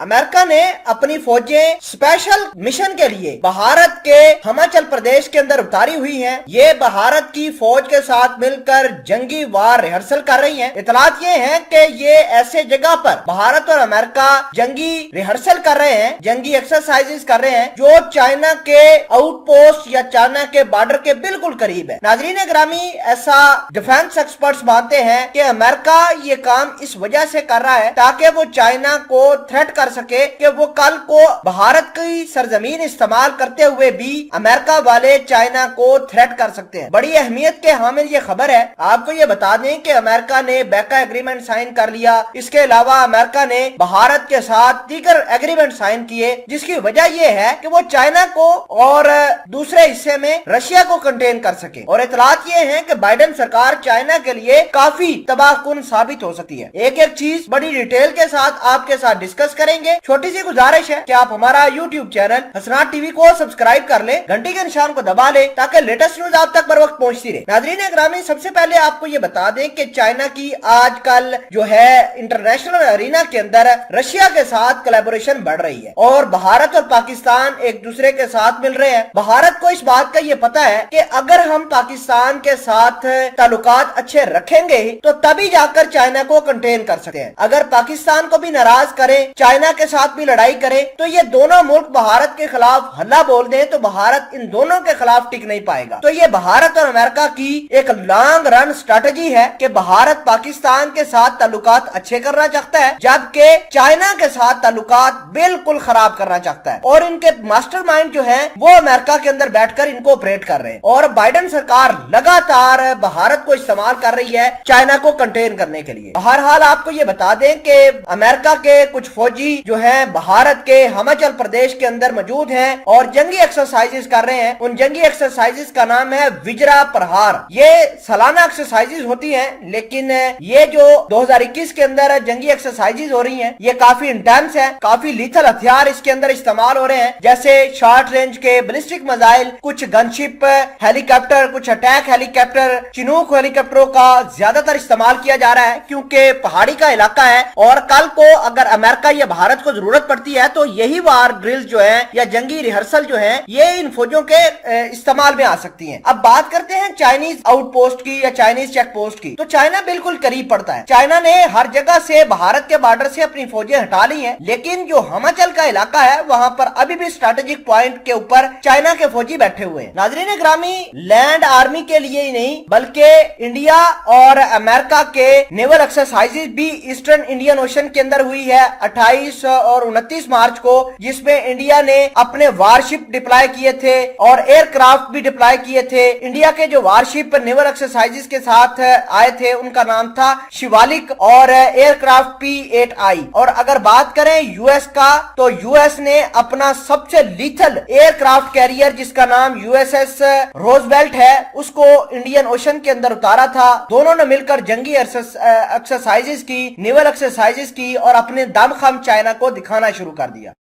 America ने अपनी फौजें special mission के लिए भारत के हिमाचल प्रदेश के अंदर उतारी हुई हैं। ये भारत की फौज के साथ मिलकर जंगी वार रिहर्सल कर रही हैं। इतलात ये हैं कि ये ऐसे जगह पर भारत और अमेरिका जंगी रिहर्सल कर रहे हैं, जंगी एक्सरसाइजेस कर रहे हैं जो चाइना के आउटपोस्ट या चाइना के बॉर्डर के बिल्कुल करीब है। नाजरीन ग्रामी, ऐसा डिफेंस एक्सपर्ट्स मानते हैं कि अमेरिका ये काम इस वजह से कर रहा है ताकि वो चाइना को थ्रेट कर सके कि वो कल को भारत की सरजमीन इस्तेमाल करते हुए भी अमेरिका वाले चाइना को थ्रेट कर सकते हैं। बड़ी अहमियत के हामिल ये खबर है। आपको ये बता दें कि अमेरिका ने बैका एग्रीमेंट साइन कर लिया। इसके अलावा अमेरिका ने भारत के साथ दीगर एग्रीमेंट साइन किए, जिसकी वजह यह है कि वो चाइना को और दूसरे हिस्से में रशिया को कंटेन कर सके। और इतलात ये है कि बाइडेन सरकार चाइना के लिए काफी तबाहकुन साबित हो सकती है। एक एक चीज बड़ी डिटेल के साथ आपके साथ डिस्कस करेंगे। छोटी सी गुजारिश है कि आप हमारा यूट्यूब चैनल हसनात टीवी को सब्सक्राइब कर ले, घंटी के निशान को दबा ले ताकि लेटेस्ट न्यूज आप तक बर वक्त पहुंचती रहे। नाजरीन ग्रामी, सबसे पहले आपको ये बता दें कि चाइना की आजकल जो है इंटरनेशनल अरीना के अंदर रशिया के साथ कोलैबोरेशन बढ़ रही है और भारत और पाकिस्तान एक दूसरे के साथ मिल रहे हैं। भारत को इस बात का ये पता है कि अगर हम पाकिस्तान के साथ ताल्लुकात अच्छे रखेंगे तो तभी जाकर चाइना को कंटेन कर सकते हैं। अगर पाकिस्तान को भी नाराज करें, चाइना के साथ भी लड़ाई करें, तो ये दोनों मुल्क भारत के खिलाफ हल्ला बोल दें तो भारत इन दोनों के खिलाफ टिक नहीं पाएगा। तो ये भारत और अमेरिका की एक लॉन्ग रन स्ट्रेटेजी है कि भारत पाकिस्तान के साथ ताल्लुकात अच्छे करना चाहता है, जबकि चाइना के साथ ताल्लुकात बिल्कुल खराब करना चाहता है। और इनके मास्टरमाइंड जो है वो अमेरिका के अंदर बैठकर इनको ऑपरेट कर रहे हैं। और बाइडेन सरकार लगातार भारत को इस्तेमाल कर रही है चाइना को कंटेन करने के लिए। बहरहाल आपको ये बता दें कि अमेरिका के कुछ फौजी जो है भारत के हिमाचल प्रदेश के अंदर मौजूद हैं और जंगी एक्सरसाइजेस कर रहे हैं। उन जंगी एक्सरसाइजेस का नाम है विजरा प्रहार। ये सालाना एक्सरसाइजेस होती हैं, लेकिन ये जो 2021 के अंदर जंगी एक्सरसाइजेस हो रही हैं ये काफी इंटेंस है। काफी लीथल हथियार इसके अंदर इस्तेमाल हो रहे हैं, जैसे शॉर्ट रेंज के बैलिस्टिक मिसाइल, कुछ गनशिप हेलीकॉप्टर, कुछ अटैक हेलीकॉप्टर, चिनूक हेलीकॉप्टरों का ज्यादातर इस्तेमाल किया जा रहा है क्योंकि पहाड़ी का इलाका है। और कल को अगर अमेरिका या भारत को जरूरत पड़ती है तो यही वार ड्रिल्स जो है या जंगी रिहर्सल जो है ये इन फौजों के इस्तेमाल में आ सकती हैं। अब बात करते हैं चाइनीज आउटपोस्ट की या चाइनीज चेक पोस्ट की। तो चाइना बिल्कुल करीब पड़ता है। चाइना ने हर जगह से भारत के बॉर्डर से अपनी फौजें हटा ली हैं, लेकिन जो हिमाचल का इलाका है वहां पर अभी भी स्ट्रेटेजिक पॉइंट के ऊपर चाइना के फौजी बैठे हुए हैं। नाजरीन ग्रामी, लैंड आर्मी के लिए ही नहीं बल्कि इंडिया और अमेरिका के नेवल एक्सरसाइजेज भी ईस्टर्न इंडियन ओशन के अंदर हुई है 28 और 29 मार्च को, जिसमें इंडिया ने अपने वारशिप डिप्लॉय किए थे और एयरक्राफ्ट भी डिप्लॉय किए थे। इंडिया के जो वारशिप नेवल एक्सरसाइजेस के साथ आए थे उनका नाम था शिवालिक और एयरक्राफ्ट P-8I। और अगर बात करें यूएस का तो यूएस ने अपना सबसे लीथल एयरक्राफ्ट कैरियर जिसका नाम USS रोजवेल्ट है उसको इंडियन ओशन के अंदर उतारा था। दोनों ने मिलकर जंगी एक्सरसाइजेस की, नेवल एक्सरसाइजेस की और अपने दमखम चाइना को दिखाना शुरू कर दिया।